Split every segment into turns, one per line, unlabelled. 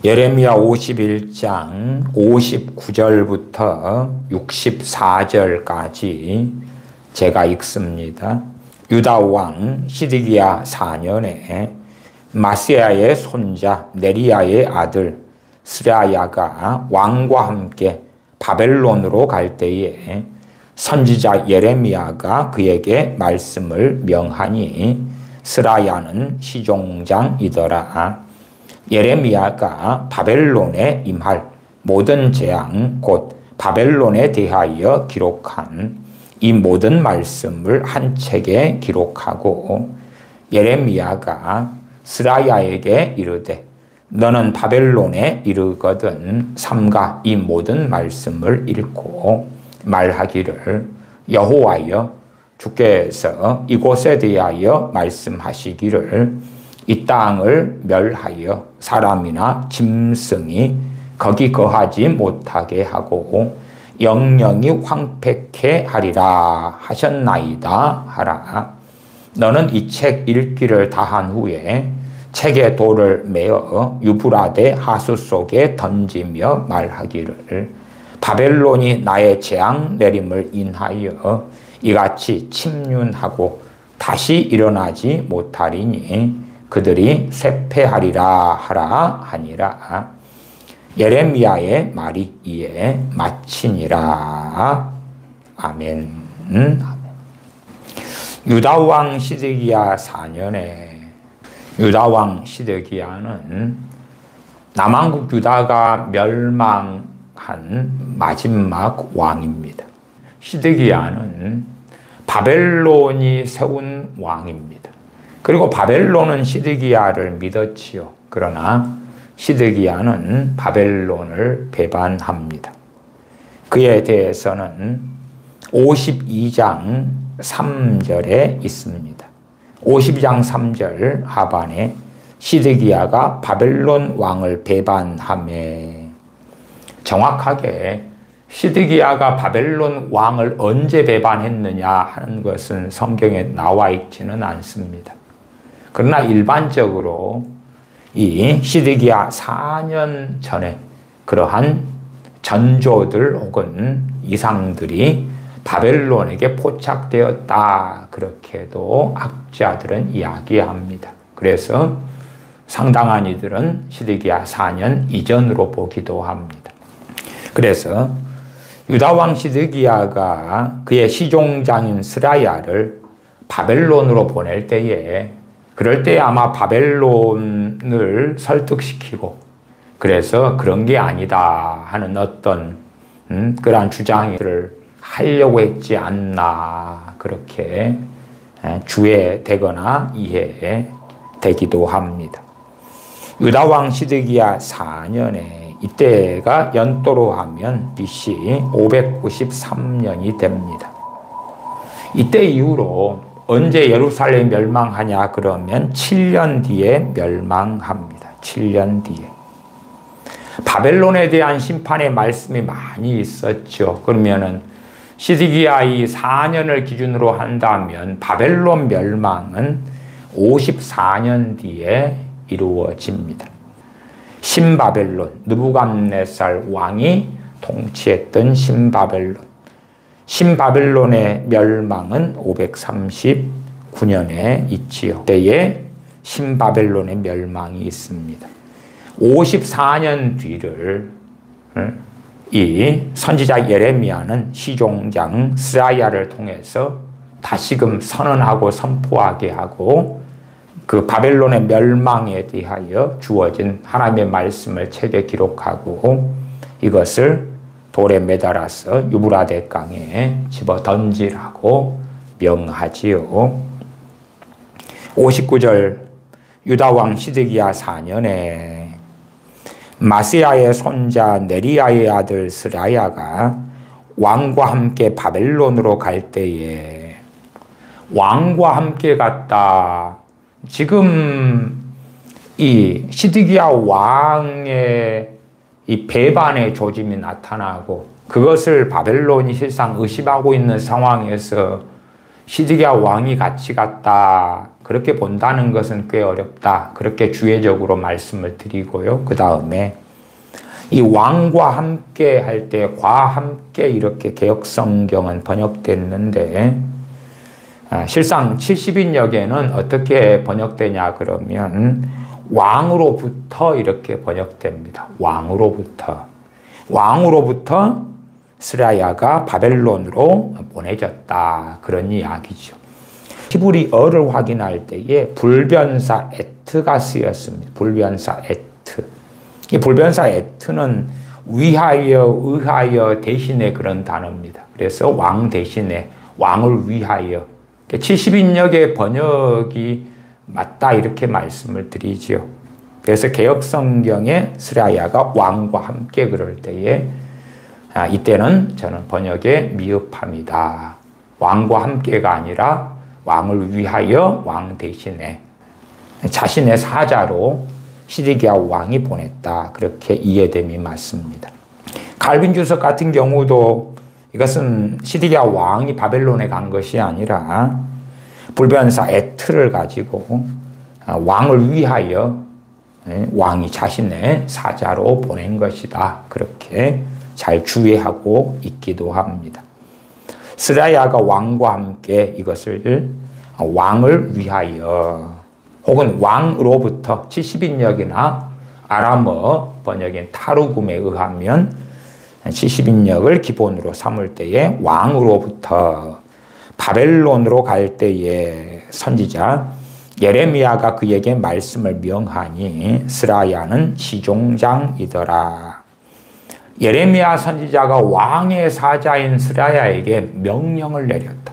예레미야 51장 59절부터 64절까지 제가 읽습니다. 유다 왕 시드기야 4년에 마세야의 손자 네리야의 아들 스라야가 왕과 함께 바벨론으로 갈 때에 선지자 예레미야가 그에게 말씀을 명하니 스라야는 시종장이더라. 예레미야가 바벨론에 임할 모든 재앙 곧 바벨론에 대하여 기록한 이 모든 말씀을 한 책에 기록하고 예레미야가 스라야에게 이르되 너는 바벨론에 이르거든 삼가 이 모든 말씀을 읽고 말하기를 여호와여 주께서 이곳에 대하여 말씀하시기를 이 땅을 멸하여 사람이나 짐승이 거기 거하지 못하게 하고 영영이 황폐케 하리라 하셨나이다 하라. 너는 이 책 읽기를 다한 후에 책에 돌을 메어 유브라데 하수 속에 던지며 말하기를 바벨론이 나의 재앙 내림을 인하여 이같이 침륜하고 다시 일어나지 못하리니 그들이 쇠폐하리라 하라 하니라. 예레미야의 말이 이에 마치니라. 아멘. 유다왕 시드기야 4년에 유다왕 시드기야는 남왕국 유다가 멸망한 마지막 왕입니다. 시드기야는 바벨론이 세운 왕입니다. 그리고 바벨론은 시드기야를 믿었지요. 그러나 시드기야는 바벨론을 배반합니다. 그에 대해서는 52장 3절에 있습니다. 52장 3절 하반에 시드기야가 바벨론 왕을 배반하매, 정확하게 시드기야가 바벨론 왕을 언제 배반했느냐 하는 것은 성경에 나와 있지는 않습니다. 그러나 일반적으로 이 시드기야 4년 전에 그러한 전조들 혹은 이상들이 바벨론에게 포착되었다, 그렇게도 학자들은 이야기합니다. 그래서 상당한 이들은 시드기야 4년 이전으로 보기도 합니다. 그래서 유다왕 시드기야가 그의 시종장인 스라야를 바벨론으로 보낼 때에, 그럴 때 아마 바벨론을 설득시키고 그래서 그런 게 아니다 하는 어떤 그러한 주장을 하려고 했지 않나, 그렇게 주해되거나 이해되기도 합니다. 유다왕 시드기야 4년에 이때가 연도로 하면 BC 593년이 됩니다. 이때 이후로 언제 예루살렘이 멸망하냐 그러면 7년 뒤에 멸망합니다. 7년 뒤에. 바벨론에 대한 심판의 말씀이 많이 있었죠. 그러면은 시드기야 이 4년을 기준으로 한다면 바벨론 멸망은 54년 뒤에 이루어집니다. 신바벨론, 느부갓네살 왕이 통치했던 신바벨론. 신바벨론의 멸망은 539년에 있지요. 그때에 신바벨론의 멸망이 있습니다. 54년 뒤를 이 선지자 예레미야는 시종장 스라야를 통해서 다시금 선언하고 선포하게 하고 그 바벨론의 멸망에 대하여 주어진 하나님의 말씀을 책에 기록하고 이것을 돌에 매달아서 유브라데 강에 집어 던지라고 명하지요. 59절 유다왕 시드기야 4년에 마세야의 손자 네리야의 아들 스라야가 왕과 함께 바벨론으로 갈 때에, 왕과 함께 갔다. 지금 이 시드기야 왕의 이 배반의 조짐이 나타나고 그것을 바벨론이 실상 의심하고 있는 상황에서 시드기야 왕이 같이 갔다. 그렇게 본다는 것은 꽤 어렵다. 그렇게 주의적으로 말씀을 드리고요. 그 다음에 이 왕과 함께 할 때 과 함께 이렇게 개역성경은 번역됐는데 실상 70인역에는 어떻게 번역되냐 그러면 왕으로부터 이렇게 번역됩니다. 왕으로부터 스라야가 바벨론으로 보내졌다. 그런 이야기죠. 히브리어를 확인할 때에 불변사 에트가 쓰였습니다. 불변사 에트. 이 불변사 에트는 위하여, 의하여 대신에 그런 단어입니다. 그래서 왕 대신에 왕을 위하여. 70인역의 번역이 맞다 이렇게 말씀을 드리지요. 그래서 개역성경에 스라야가 왕과 함께 그럴 때에 이때는 저는 번역에 미흡합니다. 왕과 함께가 아니라 왕을 위하여 왕 대신에 자신의 사자로 시드기야 왕이 보냈다. 그렇게 이해됨이 맞습니다. 칼빈 주석 같은 경우도 이것은 시드기야 왕이 바벨론에 간 것이 아니라 불변사 에트를 가지고 왕을 위하여 왕이 자신의 사자로 보낸 것이다. 그렇게 잘 주의하고 있기도 합니다. 스라야가 왕과 함께 이것을 왕을 위하여 혹은 왕으로부터 70인역이나 아람어 번역인 타르굼에 의하면 70인역을 기본으로 삼을 때에 왕으로부터 바벨론으로 갈 때에 선지자 예레미야가 그에게 말씀을 명하니 스라야는 시종장이더라. 예레미야 선지자가 왕의 사자인 스라야에게 명령을 내렸다.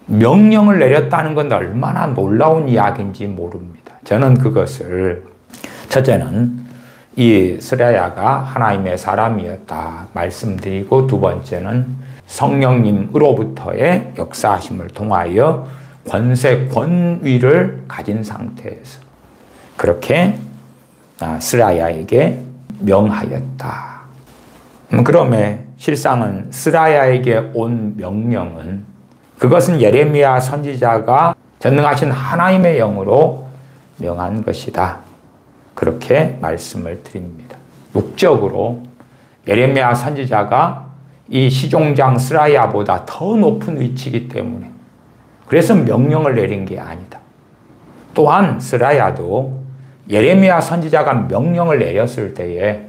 명령을 내렸다는 건 얼마나 놀라운 이야기인지 모릅니다. 저는 그것을 첫째는 이 스라야가 하나님의 사람이었다 말씀드리고, 두 번째는 성령님으로부터의 역사하심을 통하여 권세, 권위를 가진 상태에서 그렇게 스라야에게 명하였다. 그러면 실상은 스라야에게 온 명령은 그것은 예레미야 선지자가 전능하신 하나님의 영으로 명한 것이다. 그렇게 말씀을 드립니다. 육적으로 예레미야 선지자가 이 시종장 스라야보다 더 높은 위치이기 때문에 그래서 명령을 내린 게 아니다. 또한 스라야도 예레미야 선지자가 명령을 내렸을 때에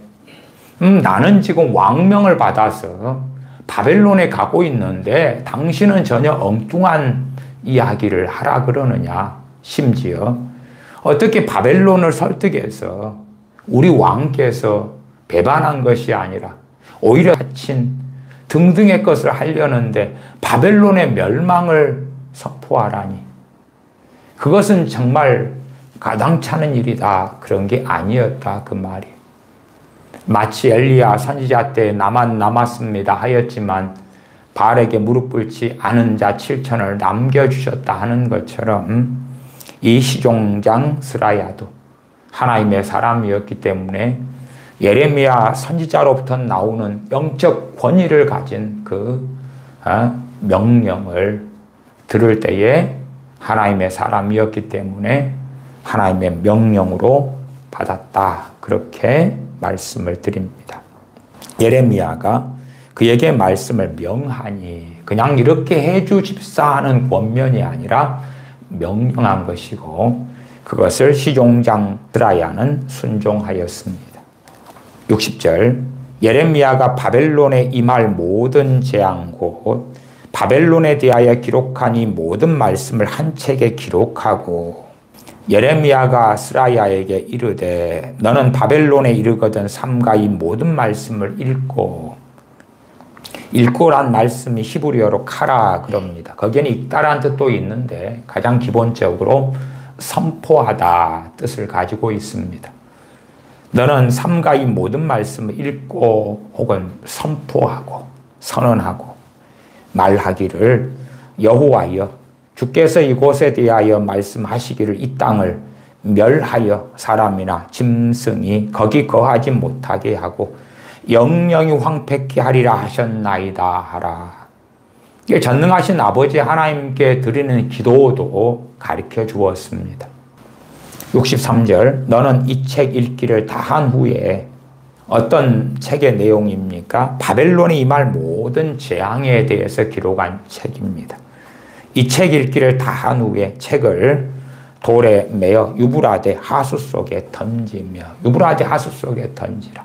나는 지금 왕명을 받아서 바벨론에 가고 있는데 당신은 전혀 엉뚱한 이야기를 하라 그러느냐. 심지어 어떻게 바벨론을 설득해서 우리 왕께서 배반한 것이 아니라 오히려 다친 등등의 것을 하려는데 바벨론의 멸망을 선포하라니. 그것은 정말 가당찮은 일이다. 그런 게 아니었다. 그 말이. 마치 엘리야 선지자 때 나만 남았습니다 하였지만 바알에게 무릎 꿇지 않은 자 7천을 남겨주셨다 하는 것처럼 이 시종장 스라야도 하나님의 사람이었기 때문에 예레미야 선지자로부터 나오는 영적 권위를 가진 그 명령을 들을 때에 하나님의 사람이었기 때문에 하나님의 명령으로 받았다. 그렇게 말씀을 드립니다. 예레미야가 그에게 말씀을 명하니 그냥 이렇게 해주십사 하는 권면이 아니라 명령한 것이고 그것을 시종장 스라야는 순종하였습니다. 60절 예레미야가 바벨론에 임할 모든 재앙 곧 바벨론에 대하여 기록한 이 모든 말씀을 한 책에 기록하고 예레미야가 스라야에게 이르되 너는 바벨론에 이르거든 삼가 이 모든 말씀을 읽고란 말씀이 히브리어로 카라 그럽니다. 거기에는 읽다라는 뜻도 있는데 가장 기본적으로 선포하다 뜻을 가지고 있습니다. 너는 삼가 이 모든 말씀을 읽고 혹은 선포하고 선언하고 말하기를 여호와여 주께서 이곳에 대하여 말씀하시기를 이 땅을 멸하여 사람이나 짐승이 거기 거하지 못하게 하고 영영이 황폐케 하리라 하셨나이다 하라. 전능하신 아버지 하나님께 드리는 기도도 가르쳐 주었습니다. 63절, 너는 이 책 읽기를 다 한 후에, 어떤 책의 내용입니까? 바벨론이 임할 모든 재앙에 대해서 기록한 책입니다. 이 책 읽기를 다 한 후에 책을 돌에 매어 유브라데 하수 속에 던지며, 유브라데 하수 속에 던지라.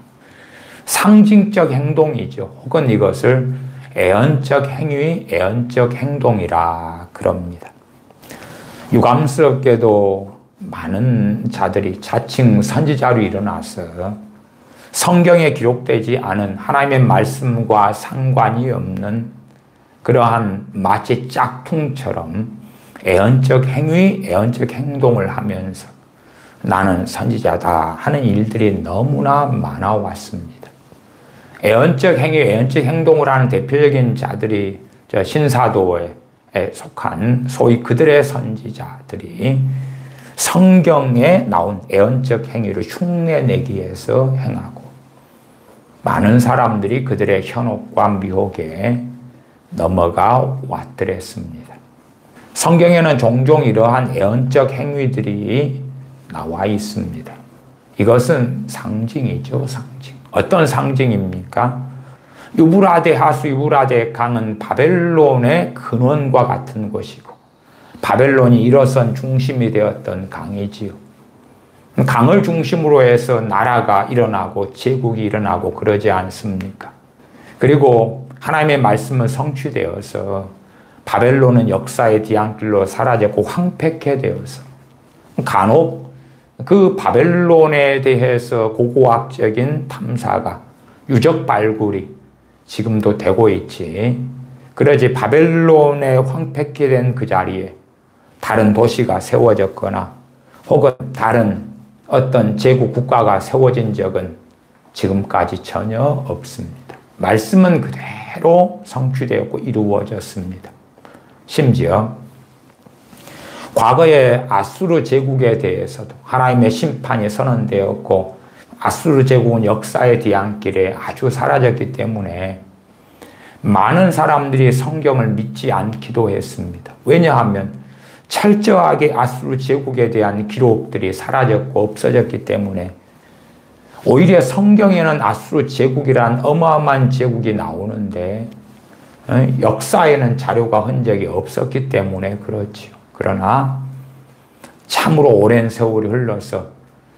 상징적 행동이죠. 혹은 이것을 애언적 행위, 애언적 행동이라 그럽니다. 유감스럽게도 많은 자들이 자칭 선지자로 일어나서 성경에 기록되지 않은 하나님의 말씀과 상관이 없는 그러한 마치 짝퉁처럼 애언적 행위, 애언적 행동을 하면서 나는 선지자다 하는 일들이 너무나 많아왔습니다. 애언적 행위, 애언적 행동을 하는 대표적인 자들이 신사도에 속한 소위 그들의 선지자들이 성경에 나온 애언적 행위를 흉내내기 위해서 행하고, 많은 사람들이 그들의 현혹과 미혹에 넘어가 왔더랬습니다. 성경에는 종종 이러한 애언적 행위들이 나와 있습니다. 이것은 상징이죠, 상징. 어떤 상징입니까? 유브라데 하수, 유브라데 강은 바벨론의 근원과 같은 것이고, 바벨론이 일어선 중심이 되었던 강이지요. 강을 중심으로 해서 나라가 일어나고 제국이 일어나고 그러지 않습니까? 그리고 하나님의 말씀은 성취되어서 바벨론은 역사의 뒤안길로 사라졌고 황폐케 되어서, 간혹 그 바벨론에 대해서 고고학적인 탐사가, 유적 발굴이 지금도 되고 있지. 그러지 바벨론에 황폐케 된 그 자리에 다른 도시가 세워졌거나 혹은 다른 어떤 제국 국가가 세워진 적은 지금까지 전혀 없습니다. 말씀은 그대로 성취되었고 이루어졌습니다. 심지어 과거의 아수르 제국에 대해서도 하나님의 심판이 선언되었고, 아수르 제국은 역사의 뒤안길에 아주 사라졌기 때문에 많은 사람들이 성경을 믿지 않기도 했습니다. 왜냐하면 철저하게 아수르 제국에 대한 기록들이 사라졌고 없어졌기 때문에, 오히려 성경에는 아수르 제국이란 어마어마한 제국이 나오는데 역사에는 자료가 흔적이 없었기 때문에 그렇지요. 그러나 참으로 오랜 세월이 흘러서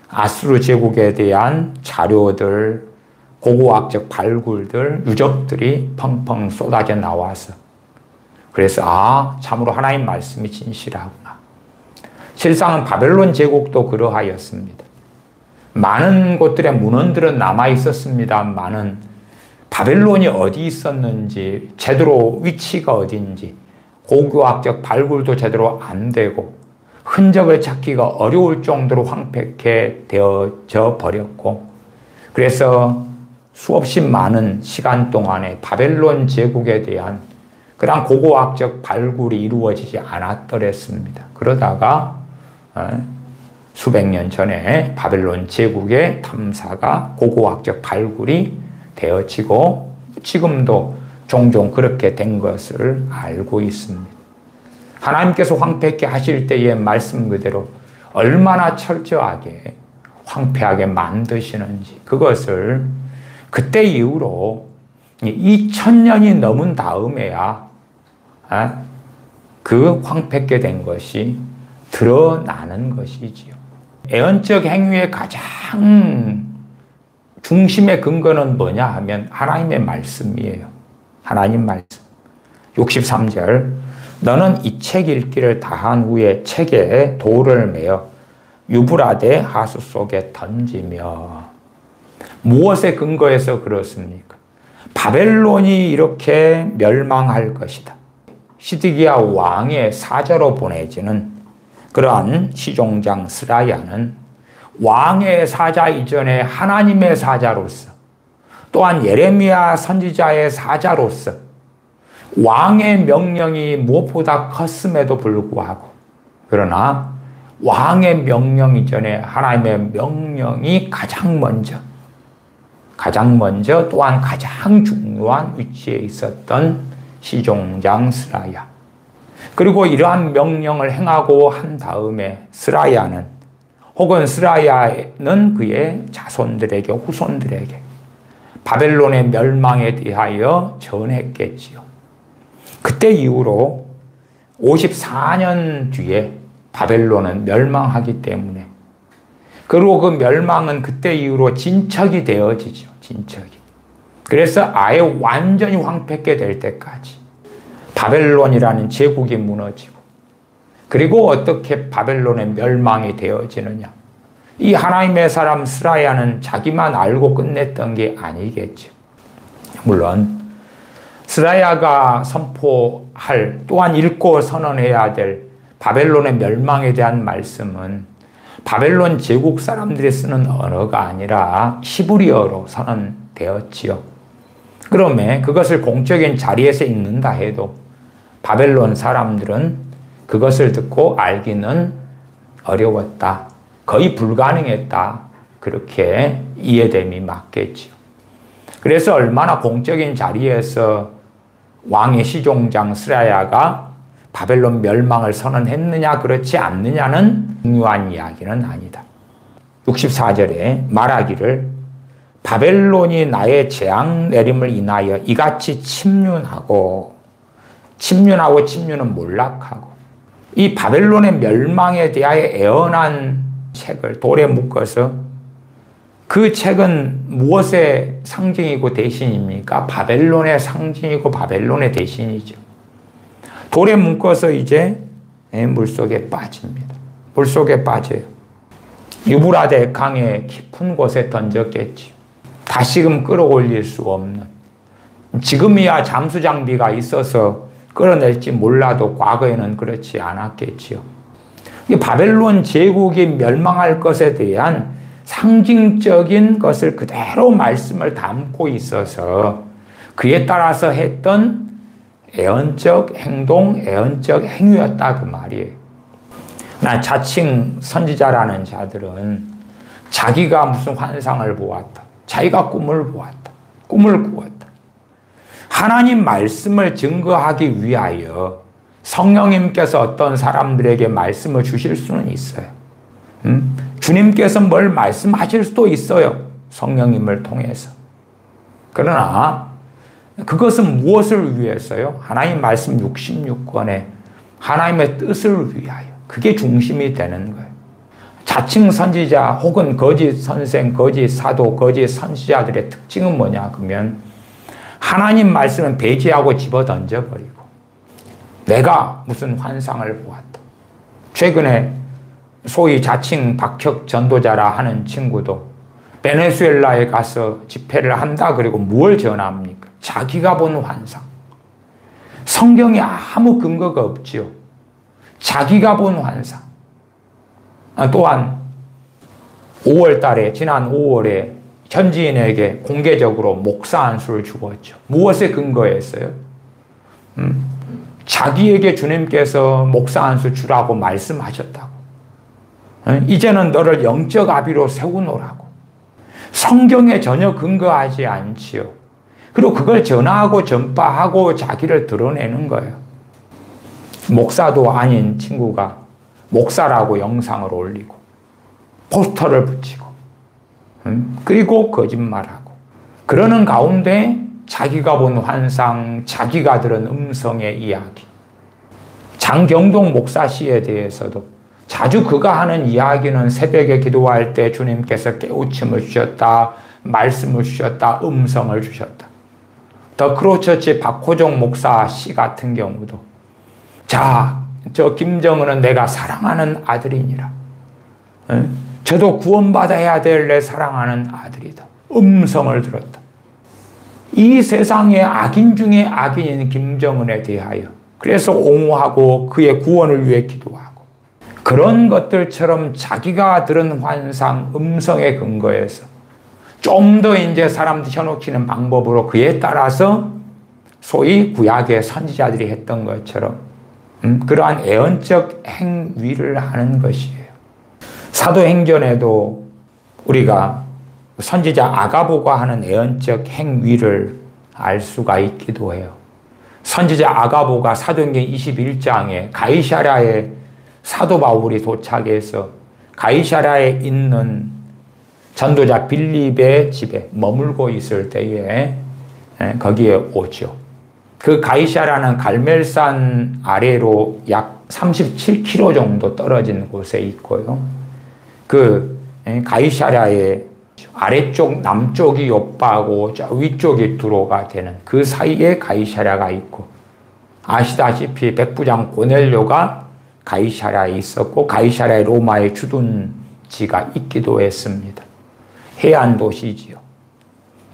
아수르 제국에 대한 자료들, 고고학적 발굴들, 유적들이 펑펑 쏟아져 나와서, 그래서 참으로 하나님 말씀이 진실하구나. 실상은 바벨론 제국도 그러하였습니다. 많은 곳들의 문헌들은 남아 있었습니다만은 바벨론이 어디 있었는지, 제대로 위치가 어딘지 고고학적 발굴도 제대로 안 되고 흔적을 찾기가 어려울 정도로 황폐케 되어져 버렸고, 그래서 수없이 많은 시간 동안에 바벨론 제국에 대한 그런 고고학적 발굴이 이루어지지 않았더랬습니다. 그러다가 수백 년 전에 바벨론 제국의 탐사가 고고학적 발굴이 되어지고 지금도 종종 그렇게 된 것을 알고 있습니다. 하나님께서 황폐케 하실 때의 말씀 그대로 얼마나 철저하게 황폐하게 만드시는지, 그것을 그때 이후로 2000년이 넘은 다음에야 그 황폐케 된 것이 드러나는 것이지요. 애언적 행위의 가장 중심의 근거는 뭐냐 하면 하나님의 말씀이에요. 하나님 말씀. 63절, 너는 이 책 읽기를 다 한 후에 책에 돌을 매어 유브라데 하수 속에 던지며. 무엇에 근거해서 그렇습니까? 바벨론이 이렇게 멸망할 것이다. 시드기야 왕의 사자로 보내지는 그러한 시종장 스라야는 왕의 사자 이전에 하나님의 사자로서, 또한 예레미야 선지자의 사자로서 왕의 명령이 무엇보다 컸음에도 불구하고, 그러나 왕의 명령 이전에 하나님의 명령이 가장 먼저 또한 가장 중요한 위치에 있었던 시종장 스라야. 그리고 이러한 명령을 행하고 한 다음에 스라야는 혹은 스라야는 그의 자손들에게 후손들에게 바벨론의 멸망에 대하여 전했겠지요. 그때 이후로 54년 뒤에 바벨론은 멸망하기 때문에 그리고 그 멸망은 그때 이후로 진척이 되어지죠. 진척이. 그래서 아예 완전히 황폐케 될 때까지 바벨론이라는 제국이 무너지고 그리고 어떻게 바벨론의 멸망이 되어지느냐. 이 하나님의 사람 스라야는 자기만 알고 끝냈던 게 아니겠죠. 물론 스라야가 선포할 또한 읽고 선언해야 될 바벨론의 멸망에 대한 말씀은 바벨론 제국 사람들이 쓰는 언어가 아니라 히브리어로 선언되었지요. 그러면 그것을 공적인 자리에서 읽는다 해도 바벨론 사람들은 그것을 듣고 알기는 어려웠다. 거의 불가능했다. 그렇게 이해됨이 맞겠지요. 그래서 얼마나 공적인 자리에서 왕의 시종장 스라야가 바벨론 멸망을 선언했느냐 그렇지 않느냐는 중요한 이야기는 아니다. 64절에 말하기를 바벨론이 나의 재앙 내림을 인하여 이같이 침륜하고 침륜은 몰락하고 이 바벨론의 멸망에 대하여 애언한 책을 돌에 묶어서 그 책은 무엇의 상징이고 대신입니까? 바벨론의 상징이고 바벨론의 대신이죠. 돌에 묶어서 이제 물속에 빠집니다. 물속에 빠져요. 유브라데 강의 깊은 곳에 던졌겠지. 다시금 끌어올릴 수 없는. 지금이야 잠수 장비가 있어서 끌어낼지 몰라도 과거에는 그렇지 않았겠지요. 이 바벨론 제국이 멸망할 것에 대한 상징적인 것을 그대로 말씀을 담고 있어서 그에 따라서 했던 애언적 행동, 애언적 행위였다 그 말이에요. 나 자칭 선지자라는 자들은 자기가 무슨 환상을 보았다. 자기가 꿈을 보았다. 꿈을 꾸었다. 하나님 말씀을 증거하기 위하여 성령님께서 어떤 사람들에게 말씀을 주실 수는 있어요. 주님께서 뭘 말씀하실 수도 있어요. 성령님을 통해서. 그러나 그것은 무엇을 위해서요? 하나님 말씀 66권에 하나님의 뜻을 위하여. 그게 중심이 되는 거예요. 자칭 선지자 혹은 거짓 선생, 거짓 사도, 거짓 선지자들의 특징은 뭐냐 그러면 하나님 말씀은 배제하고 집어던져버리고 내가 무슨 환상을 보았다. 최근에 소위 자칭 박혁 전도자라 하는 친구도 베네수엘라에 가서 집회를 한다 그리고 뭘 전합니까? 자기가 본 환상. 성경에 아무 근거가 없지요. 자기가 본 환상. 또한 5월 달에 지난 5월에 현지인에게 공개적으로 목사 안수를 주었죠. 무엇에 근거했어요? 자기에게 주님께서 목사 안수 주라고 말씀하셨다고. 이제는 너를 영적 아비로 세우노라고. 성경에 전혀 근거하지 않지요. 그리고 그걸 전하고 전파하고 자기를 드러내는 거예요. 목사도 아닌 친구가 목사라고 영상을 올리고 포스터를 붙이고 그리고 거짓말하고 그러는 가운데 자기가 본 환상, 자기가 들은 음성의 이야기. 장경동 목사 씨에 대해서도 자주 그가 하는 이야기는 새벽에 기도할 때 주님께서 깨우침을 주셨다, 말씀을 주셨다, 음성을 주셨다. 더 크로처치 박호종 목사 씨 같은 경우도 자, 저 김정은은 내가 사랑하는 아들이니라. 저도 구원받아야 될 내 사랑하는 아들이다. 음성을 들었다. 이 세상의 악인 중에 악인인 김정은에 대하여 그래서 옹호하고 그의 구원을 위해 기도하고 그런 것들처럼 자기가 들은 환상, 음성에 근거해서 좀 더 이제 사람들 현혹시키는 방법으로 그에 따라서 소위 구약의 선지자들이 했던 것처럼 그러한 애언적 행위를 하는 것이에요. 사도행전에도 우리가 선지자 아가보가 하는 애언적 행위를 알 수가 있기도 해요. 선지자 아가보가 사도행전 21장에 가이사랴에 사도 바울이 도착해서 가이사랴에 있는 전도자 빌립의 집에 머물고 있을 때에 거기에 오죠. 그 가이사랴는 갈멜산 아래로 약 37km 정도 떨어진 곳에 있고요. 그 가이사랴의 아래쪽 남쪽이 요빠고 저 위쪽이 두로가 되는 그 사이에 가이사랴가 있고, 아시다시피 백부장 고넬료가 가이사랴에 있었고 가이사랴에 로마의 주둔지가 있기도 했습니다. 해안 도시지요.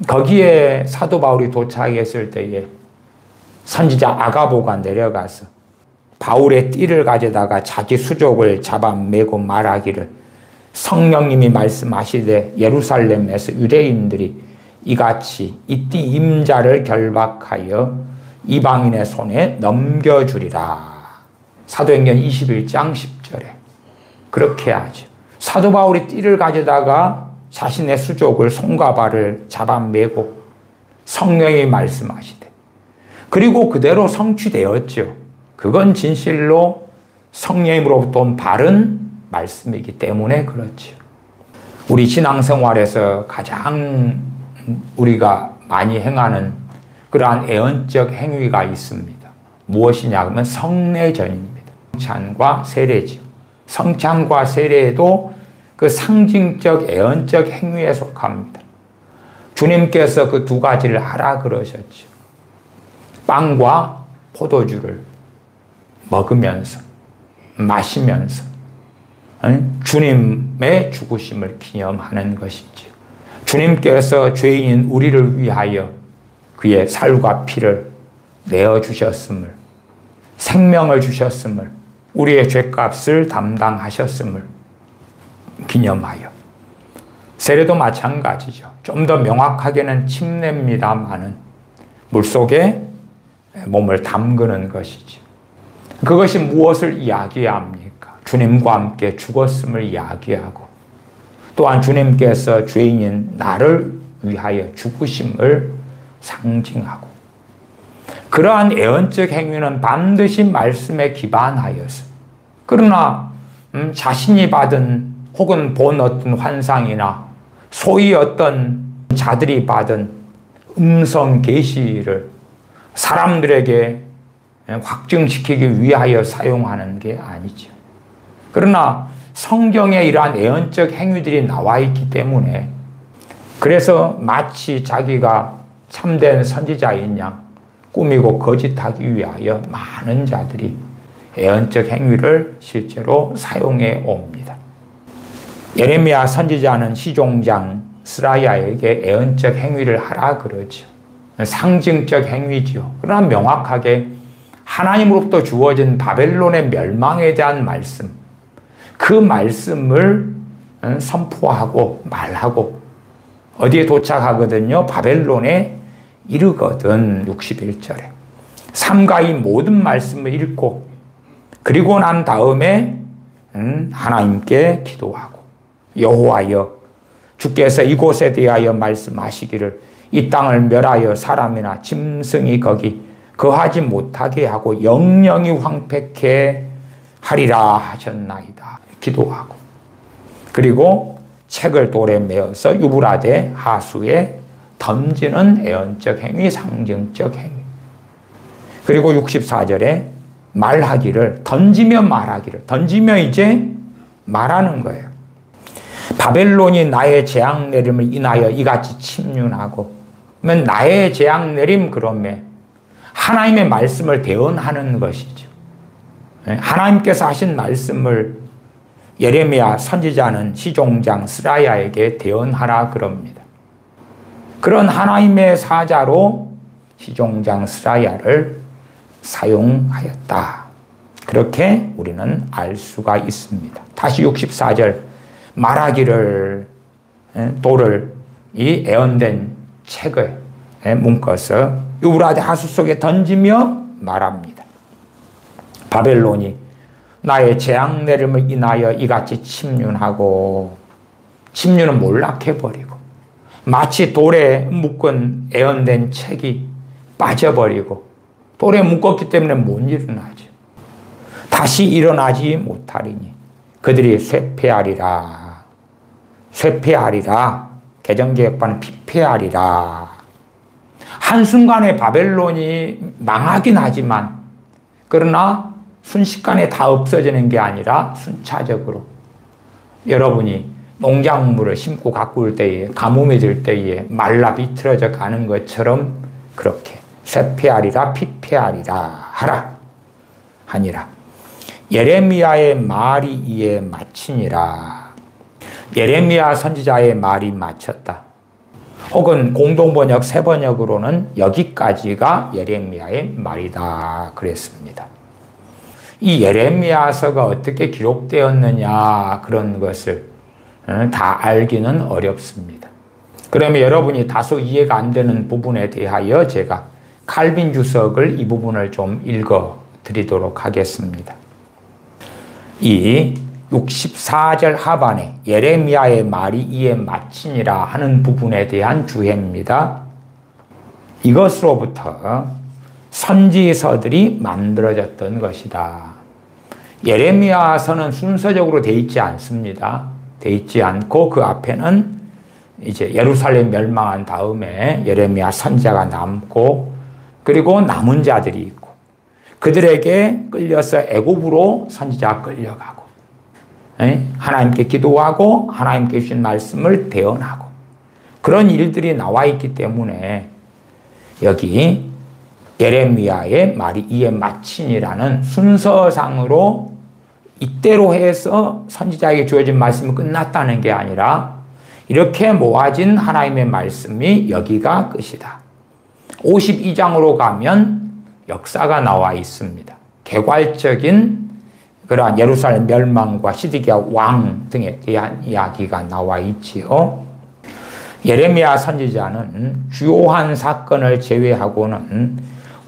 거기에 사도 바울이 도착했을 때에 선지자 아가보가 내려가서 바울의 띠를 가져다가 자기 수족을 잡아매고 말하기를, 성령님이 말씀하시되 예루살렘에서 유대인들이 이같이 이 띠 임자를 결박하여 이방인의 손에 넘겨주리라. 사도행전 21장 10절에 그렇게 하죠. 사도 바울이 띠를 가져다가 자신의 수족을 손과 발을 잡아매고 성령이 말씀하시되, 그리고 그대로 성취되었죠. 그건 진실로 성령님으로부터 온 바른 말씀이기 때문에 그렇죠. 우리 신앙생활에서 가장 우리가 많이 행하는 그러한 애언적 행위가 있습니다. 무엇이냐 하면 성례전입니다. 성찬과 세례죠. 성찬과 세례도 그 상징적 애언적 행위에 속합니다. 주님께서 그 두 가지를 하라 그러셨죠. 빵과 포도주를 먹으면서 마시면서 주님의 죽으심을 기념하는 것이죠. 주님께서 죄인인 우리를 위하여 그의 살과 피를 내어주셨음을, 생명을 주셨음을, 우리의 죄값을 담당하셨음을 기념하여. 세례도 마찬가지죠. 좀 더 명확하게는 침례입니다마는 물속에 몸을 담그는 것이죠. 그것이 무엇을 이야기합니까? 주님과 함께 죽었음을 이야기하고, 또한 주님께서 죄인인 나를 위하여 죽으심을 상징하고, 그러한 애언적 행위는 반드시 말씀에 기반하여서, 그러나 자신이 받은 혹은 본 어떤 환상이나 소위 어떤 자들이 받은 음성 계시를 사람들에게 확증시키기 위하여 사용하는 게 아니죠. 그러나 성경에 이러한 애언적 행위들이 나와 있기 때문에, 그래서 마치 자기가 참된 선지자인 양 꾸미고 거짓하기 위하여 많은 자들이 애언적 행위를 실제로 사용해 옵니다. 예레미야 선지자는 시종장 스라야에게 애언적 행위를 하라 그러죠. 상징적 행위죠. 그러나 명확하게 하나님으로부터 주어진 바벨론의 멸망에 대한 말씀, 그 말씀을 선포하고 말하고 어디에 도착하거든요? 바벨론에 이르거든. 61절에 삼가 이 모든 말씀을 읽고, 그리고 난 다음에 하나님께 기도하고, 여호와여, 주께서 이곳에 대하여 말씀하시기를 이 땅을 멸하여 사람이나 짐승이 거기 거하지 못하게 하고 영영이 황폐케 하리라 하셨나이다. 기도하고, 그리고 책을 돌에 메어서 유브라데 하수에 던지는 애언적 행위, 상징적 행위. 그리고 64절에 말하기를, 던지며 말하기를, 던지며 이제 말하는 거예요. 바벨론이 나의 재앙 내림을 인하여 이같이 침륜하고, 그러면 나의 재앙 내림, 그러면 하나님의 말씀을 대언하는 것이죠. 하나님께서 하신 말씀을 예레미야 선지자는 시종장 스라야에게 대언하라 그럽니다. 그런 하나님의 사자로 시종장 스라야를 사용하였다. 그렇게 우리는 알 수가 있습니다. 다시 64절 말하기를, 돌을 이 애언된 책을 묶어서 유브라데 하수 속에 던지며 말합니다. 바벨론이 나의 재앙 내림을 인하여 이같이 침륜하고, 침륜은 몰락해버리고 마치 돌에 묶은 애언된 책이 빠져버리고 돌에 묶었기 때문에 못 일어나죠. 다시 일어나지 못하리니 그들이 쇠폐하리라. 쇠폐하리라. 개정개혁파는 피폐하리라. 한순간에 바벨론이 망하긴 하지만 그러나 순식간에 다 없어지는 게 아니라 순차적으로 여러분이 농작물을 심고 가꿀 때에 가뭄이 들 때에 말라 비틀어져 가는 것처럼 그렇게 쇠폐하리라 피폐하리라 하라 하니라. 예레미야의 말이 이에 마치니라. 예레미야 선지자의 말이 마쳤다. 혹은 공동번역 새번역으로는 여기까지가 예레미야의 말이다 그랬습니다. 이 예레미야서가 어떻게 기록되었느냐 그런 것을 다 알기는 어렵습니다. 그러면 여러분이 다소 이해가 안 되는 부분에 대하여 제가 칼빈 주석을 이 부분을 좀 읽어 드리도록 하겠습니다. 이 64절 하반에 예레미야의 말이 이에 마치니라 하는 부분에 대한 주해입니다. 이것으로부터 선지서들이 만들어졌던 것이다. 예레미야서는 순서적으로 되어 있지 않습니다. 되어 있지 않고 그 앞에는 이제 예루살렘 멸망한 다음에 예레미야 선지자가 남고 그리고 남은 자들이 있고 그들에게 끌려서 애굽으로 선지자가 끌려가고 하나님께 기도하고 하나님께 주신 말씀을 대언하고 그런 일들이 나와 있기 때문에 여기 예레미야의 말이 이에 마치니라는 순서상으로 이때로 해서 선지자에게 주어진 말씀이 끝났다는 게 아니라 이렇게 모아진 하나님의 말씀이 여기가 끝이다. 52장으로 가면 역사가 나와 있습니다. 개괄적인 그러한 예루살렘 멸망과 시드기야 왕 등에 대한 이야기가 나와 있지요. 예레미야 선지자는 주요한 사건을 제외하고는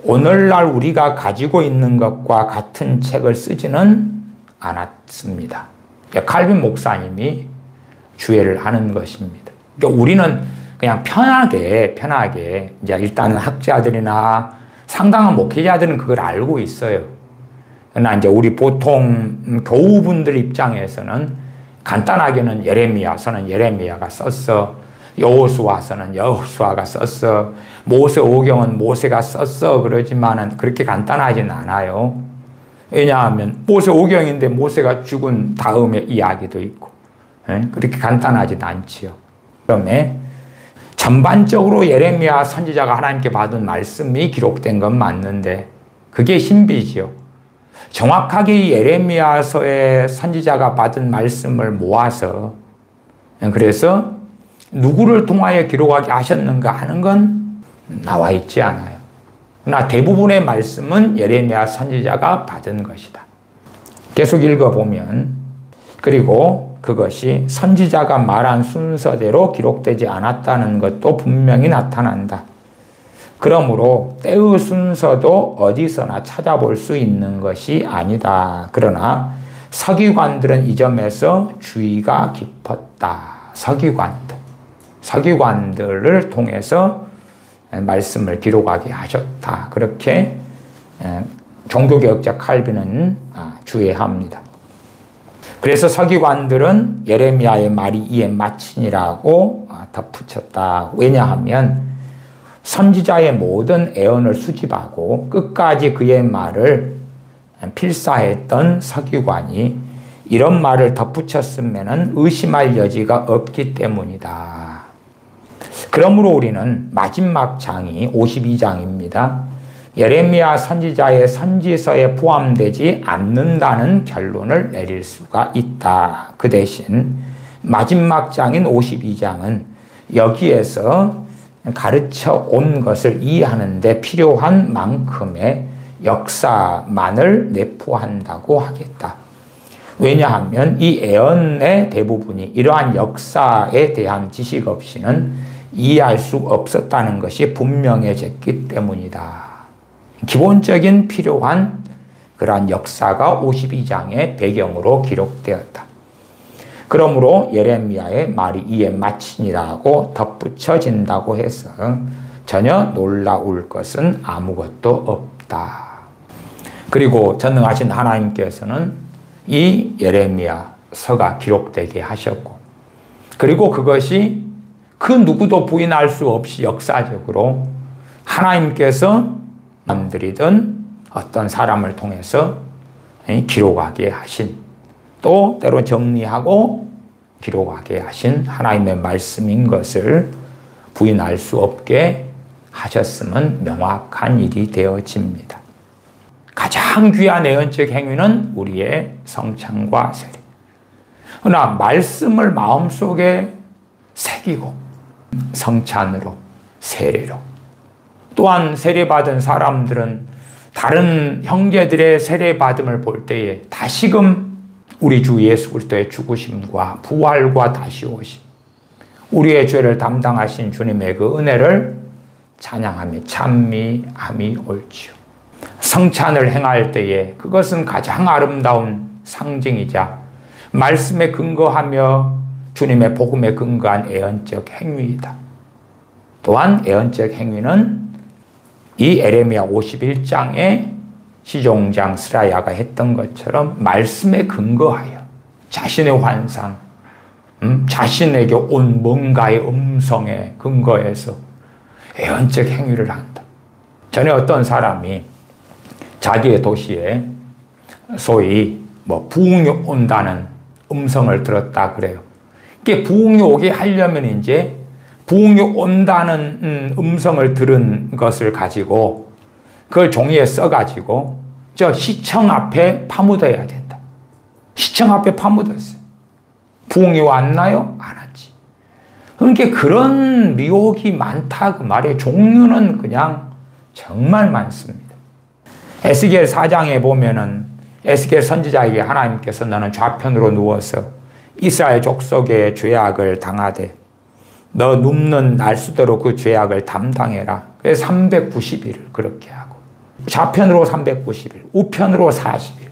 오늘날 우리가 가지고 있는 것과 같은 책을 쓰지는 않았습니다. 칼빈 목사님이 주해를 하는 것입니다. 그러니까 우리는 그냥 편하게 이제 일단 학자들이나 상당한 목회자들은 그걸 알고 있어요. 그러나 이제 우리 보통 교우분들 입장에서는 간단하게는 예레미야서는 예레미야가 썼어. 여호수아서는 여호수아가 썼어. 모세오경은 모세가 썼어. 그러지만은 그렇게 간단하진 않아요. 왜냐하면 모세오경인데 모세가 죽은 다음에 이야기도 있고 그렇게 간단하진 않지요. 그러면 전반적으로 예레미야 선지자가 하나님께 받은 말씀이 기록된 건 맞는데 그게 신비지요. 정확하게 이 예레미야서의 선지자가 받은 말씀을 모아서 그래서 누구를 통하여 기록하게 하셨는가 하는 건 나와 있지 않아요. 그러나 대부분의 말씀은 예레미야 선지자가 받은 것이다. 계속 읽어보면 그리고 그것이 선지자가 말한 순서대로 기록되지 않았다는 것도 분명히 나타난다. 그러므로 때의 순서도 어디서나 찾아볼 수 있는 것이 아니다. 그러나 서기관들은 이 점에서 주의가 깊었다. 서기관들을 통해서 말씀을 기록하게 하셨다. 그렇게 종교개혁자 칼빈은 주의합니다. 그래서 서기관들은 예레미야의 말이 이에 마치니라고 덧붙였다. 왜냐하면 선지자의 모든 애언을 수집하고 끝까지 그의 말을 필사했던 서기관이 이런 말을 덧붙였으면 의심할 여지가 없기 때문이다. 그러므로 우리는 마지막 장이 52장입니다. 예레미야 선지자의 선지서에 포함되지 않는다는 결론을 내릴 수가 있다. 그 대신 마지막 장인 52장은 여기에서 가르쳐 온 것을 이해하는 데 필요한 만큼의 역사만을 내포한다고 하겠다. 왜냐하면 이 애언의 대부분이 이러한 역사에 대한 지식 없이는 이해할 수 없었다는 것이 분명해졌기 때문이다. 기본적인 필요한 그러한 역사가 52장의 배경으로 기록되었다. 그러므로 예레미야의 말이 이에 마치니라고 덧붙여진다고 해서 전혀 놀라울 것은 아무것도 없다. 없다. 그리고 전능하신 하나님께서는 이 예레미야서가 기록되게 하셨고, 그리고 그것이 그 누구도 부인할 수 없이 역사적으로 하나님께서 남들이든 어떤 사람을 통해서 기록하게 하신, 또 때로 정리하고 기록하게 하신 하나님의 말씀인 것을 부인할 수 없게 하셨음은 명확한 일이 되어집니다. 가장 귀한 애언적 행위는 우리의 성찬과 세례. 그러나 말씀을 마음속에 새기고 성찬으로, 세례로, 또한 세례받은 사람들은 다른 형제들의 세례받음을 볼 때에 다시금 우리 주 예수 그리스도의 죽으심과 부활과 다시 오심, 우리의 죄를 담당하신 주님의 그 은혜를 찬양하며 찬미함이 옳지요. 성찬을 행할 때에 그것은 가장 아름다운 상징이자 말씀에 근거하며 주님의 복음에 근거한 애언적 행위이다. 또한 애언적 행위는 이 에레미야 51장에 시종장 스라야가 했던 것처럼 말씀에 근거하여 자신의 환상, 자신에게 온 뭔가의 음성에 근거해서 애언적 행위를 한다. 전에 어떤 사람이 자기의 도시에 소위 부흥이 온다는 음성을 들었다 그래요. 이게 부흥이 오게 하려면 이제 부흥이 온다는 음성을 들은 것을 가지고 그걸 종이에 써가지고 저 시청 앞에 파묻어야 된다. 시청 앞에 파묻었어요. 부흥이 왔나요? 안 왔지. 그러니까 그런 미혹이 많다 그 말이에요. 종류는 그냥 정말 많습니다. 에스겔 4장에 보면은 에스겔 선지자에게 하나님께서 너는 좌편으로 누워서 이스라엘 족속의 죄악을 당하되 너 눕는 날수대로 그 죄악을 담당해라. 그래서 390일을 그렇게 하고 좌편으로 390일, 우편으로 40일.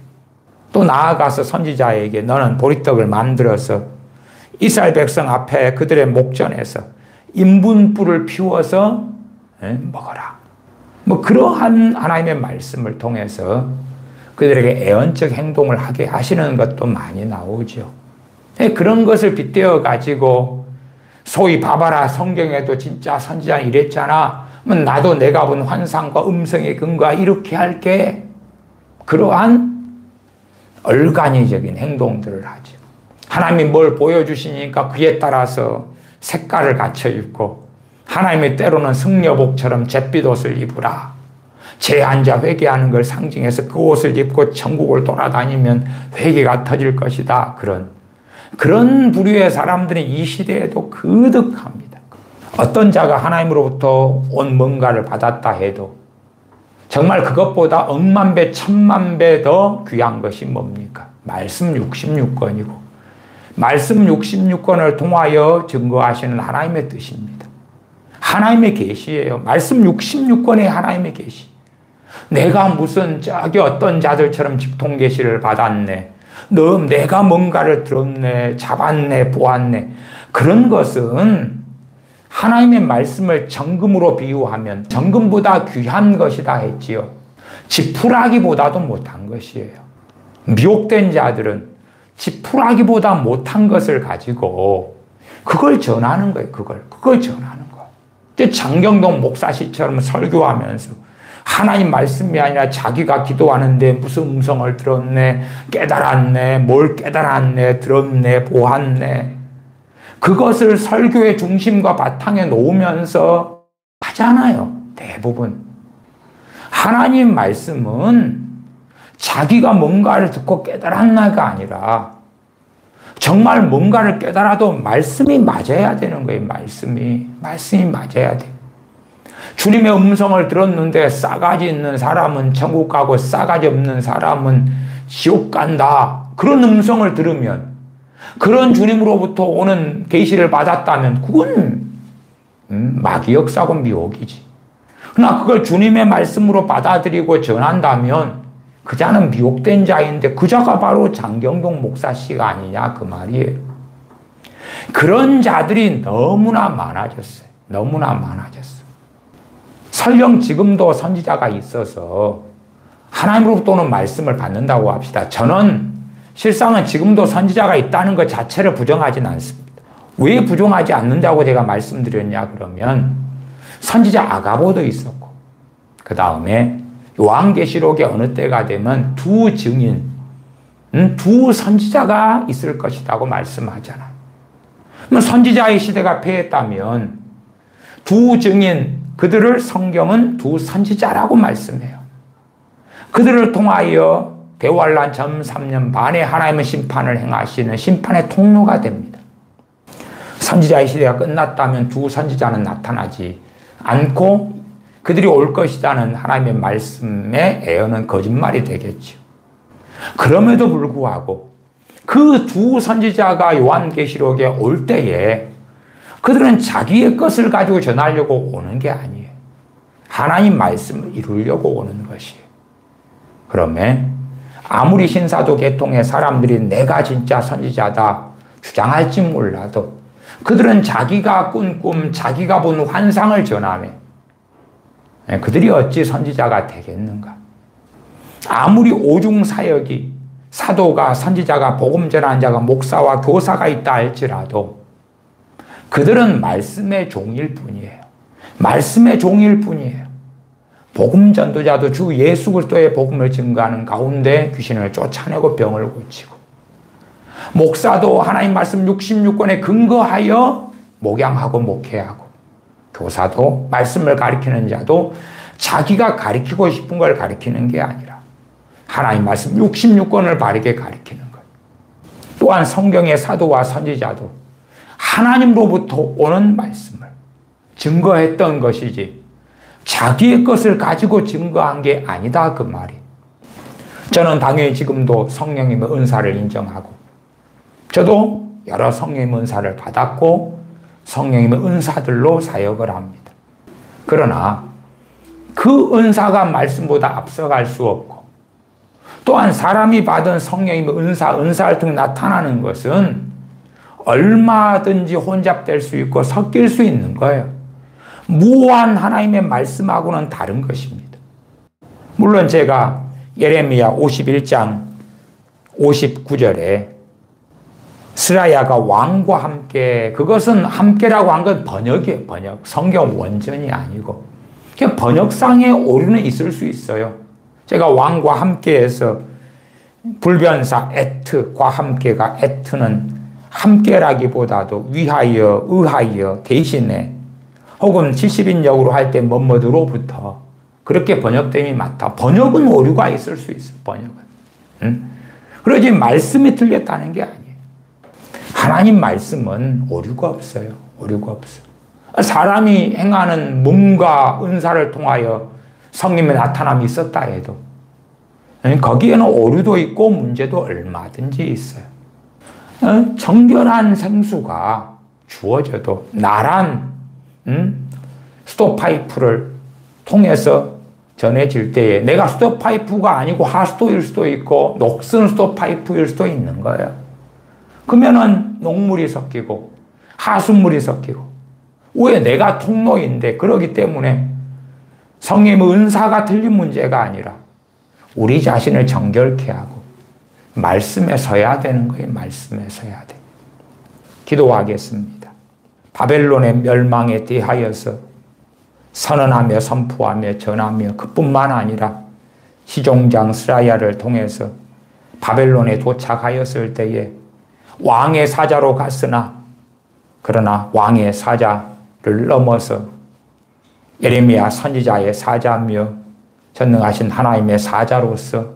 또 나아가서 선지자에게 너는 보리떡을 만들어서 이스라엘 백성 앞에 그들의 목전에서 인분불을 피워서 먹어라. 그러한 하나님의 말씀을 통해서 그들에게 애언적 행동을 하게 하시는 것도 많이 나오죠. 그런 것을 빗대어 가지고 소위 봐봐라 성경에도 진짜 선지자는 이랬잖아. 나도 내가 본 환상과 음성에 근거하 이렇게 할게. 그러한 얼간이적인 행동들을 하죠. 하나님이 뭘 보여주시니까 그에 따라서 색깔을 갖춰 입고 하나님의 때로는 승려복처럼 잿빛 옷을 입으라. 죄한 자 회개하는 걸 상징해서 그 옷을 입고 천국을 돌아다니면 회개가 터질 것이다. 그런 부류의 사람들이 이 시대에도 그득합니다. 어떤 자가 하나님으로부터 온 뭔가를 받았다 해도 정말 그것보다 억만 배, 천만 배 더 귀한 것이 뭡니까? 말씀 66권이고 말씀 66권을 통하여 증거하시는 하나님의 뜻입니다. 하나님의 계시예요. 말씀 66권의 하나님의 계시. 내가 무슨 저기 어떤 자들처럼 직통 계시를 받았네. 내가 뭔가를 들었네, 잡았네, 보았네. 그런 것은 하나님의 말씀을 정금으로 비유하면 정금보다 귀한 것이다 했지요. 지푸라기보다도 못한 것이에요. 미혹된 자들은 지푸라기보다 못한 것을 가지고 그걸 전하는 거예요. 그걸 전하는 거. 장경동 목사씨처럼 설교하면서 하나님 말씀이 아니라 자기가 기도하는데 무슨 음성을 들었네, 깨달았네, 뭘 깨달았네, 들었네, 보았네. 그것을 설교의 중심과 바탕에 놓으면서 하잖아요. 대부분. 하나님 말씀은 자기가 뭔가를 듣고 깨달았나가 아니라 정말 뭔가를 깨달아도 말씀이 맞아야 되는 거예요. 말씀이 맞아야 돼요. 주님의 음성을 들었는데 싸가지 있는 사람은 천국 가고 싸가지 없는 사람은 지옥 간다. 그런 음성을 들으면 그런 주님으로부터 오는 계시를 받았다면 그건 마귀 역사고 미혹이지. 그러나 그걸 주님의 말씀으로 받아들이고 전한다면 그 자는 미혹된 자인데 그 자가 바로 장경동 목사씨가 아니냐 그 말이에요. 그런 자들이 너무나 많아졌어요. 설령 지금도 선지자가 있어서 하나님으로부터는 말씀을 받는다고 합시다. 저는 실상은 지금도 선지자가 있다는 것 자체를 부정하지는 않습니다. 왜 부정하지 않는다고 제가 말씀드렸냐 그러면 선지자 아가보도 있었고 그 다음에 요한계시록의 어느 때가 되면 두 증인, 두 선지자가 있을 것이라고 말씀하잖아요. 그럼 선지자의 시대가 패했다면 두 증인, 그들을 성경은 두 선지자라고 말씀해요. 그들을 통하여 대환란 전 3년 반에 하나님은 심판을 행하시는 심판의 통로가 됩니다. 선지자의 시대가 끝났다면 두 선지자는 나타나지 않고 그들이 올 것이라는 하나님의 말씀의 예언은 거짓말이 되겠죠. 그럼에도 불구하고 그 두 선지자가 요한계시록에 올 때에 그들은 자기의 것을 가지고 전하려고 오는 게 아니에요. 하나님 말씀을 이루려고 오는 것이에요. 그러면 아무리 신사도 계통의 사람들이 내가 진짜 선지자다 주장할지 몰라도 그들은 자기가 꾼 꿈, 자기가 본 환상을 전하네. 그들이 어찌 선지자가 되겠는가? 아무리 오중사역이 사도가, 선지자가, 복음 전하는 자가, 목사와 교사가 있다 할지라도 그들은 말씀의 종일 뿐이에요. 말씀의 종일 뿐이에요. 복음 전도자도 주 예수 그리스도의 복음을 증거하는 가운데 귀신을 쫓아내고 병을 고치고, 목사도 하나님 말씀 66권에 근거하여 목양하고 목회하고, 교사도 말씀을 가리키는 자도 자기가 가리키고 싶은 걸 가리키는 게 아니라 하나님 말씀 66권을 바르게 가리키는 것. 또한 성경의 사도와 선지자도 하나님으로부터 오는 말씀을 증거했던 것이지 자기의 것을 가지고 증거한 게 아니다 그 말이. 저는 당연히 지금도 성령님의 은사를 인정하고 저도 여러 성령님의 은사를 받았고 성령님의 은사들로 사역을 합니다. 그러나 그 은사가 말씀보다 앞서갈 수 없고, 또한 사람이 받은 성령님의 은사를 통해 나타나는 것은 얼마든지 혼잡될 수 있고 섞일 수 있는 거예요. 무한 하나님의 말씀하고는 다른 것입니다. 물론 제가 예레미야 51장 59절에 스라야가 왕과 함께, 그것은 함께라고 한 건 번역이에요. 번역. 성경 원전이 아니고. 번역상의 오류는 있을 수 있어요. 제가 왕과 함께해서 불변사 에트과 함께가, 에트는 함께라기보다도 위하여, 의하여, 대신에, 혹은 70인역으로 할 때 뭐뭐로부터 그렇게 번역됨이 많다. 번역은 오류가 있을 수 있어요. 번역은. 그러지 말씀이 틀렸다는 게 아니에요. 하나님 말씀은 오류가 없어요. 오류가 없어요. 사람이 행하는 몸과 은사를 통하여 성령의 나타남이 있었다 해도 거기에는 오류도 있고 문제도 얼마든지 있어요. 정결한 생수가 주어져도 나란 스톱파이프를 통해서 전해질 때에 내가 스톱파이프가 아니고 하수도일 수도 있고 녹슨 스톱파이프일 수도 있는 거예요. 그러면은 녹물이 섞이고 하수물이 섞이고, 왜? 내가 통로인데. 그러기 때문에 성령의 은사가 틀린 문제가 아니라 우리 자신을 정결케 하고 말씀에 서야 되는 거예요. 말씀에 서야 돼. 기도하겠습니다. 바벨론의 멸망에 대하여서 선언하며 선포하며 전하며, 그뿐만 아니라 시종장 스라야를 통해서 바벨론에 도착하였을 때에 왕의 사자로 갔으나, 그러나 왕의 사자를 넘어서 예레미야 선지자의 사자며 전능하신 하나님의 사자로서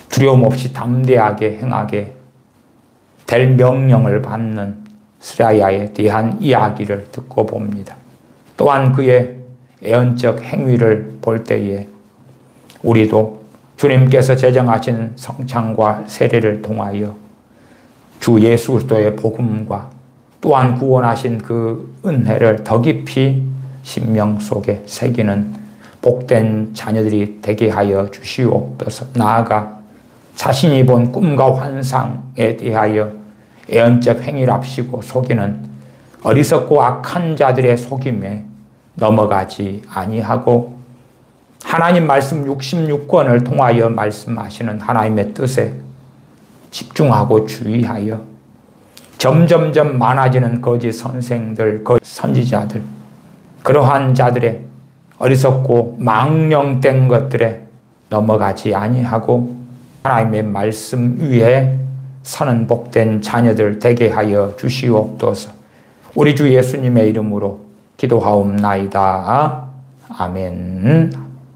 두려움 없이 담대하게 행하게 될 명령을 받는 스라야에 대한 이야기를 듣고 봅니다. 또한 그의 예언적 행위를 볼 때에 우리도 주님께서 제정하신 성찬과 세례를 통하여 주 예수 그리스도의 복음과 또한 구원하신 그 은혜를 더 깊이 심령 속에 새기는 복된 자녀들이 되게 하여 주시옵소서. 나아가 자신이 본 꿈과 환상에 대하여 예언적 행위랍시고 속이는 어리석고 악한 자들의 속임에 넘어가지 아니하고 하나님 말씀 66권을 통하여 말씀하시는 하나님의 뜻에 집중하고 주의하여 점점점 많아지는 거짓 선생들, 거짓 선지자들, 그러한 자들의 어리석고 망령된 것들에 넘어가지 아니하고 하나님의 말씀 위에 서는 복된 자녀들 되게 하여 주시옵소서. 우리 주 예수님의 이름으로 기도하옵나이다. 아멘.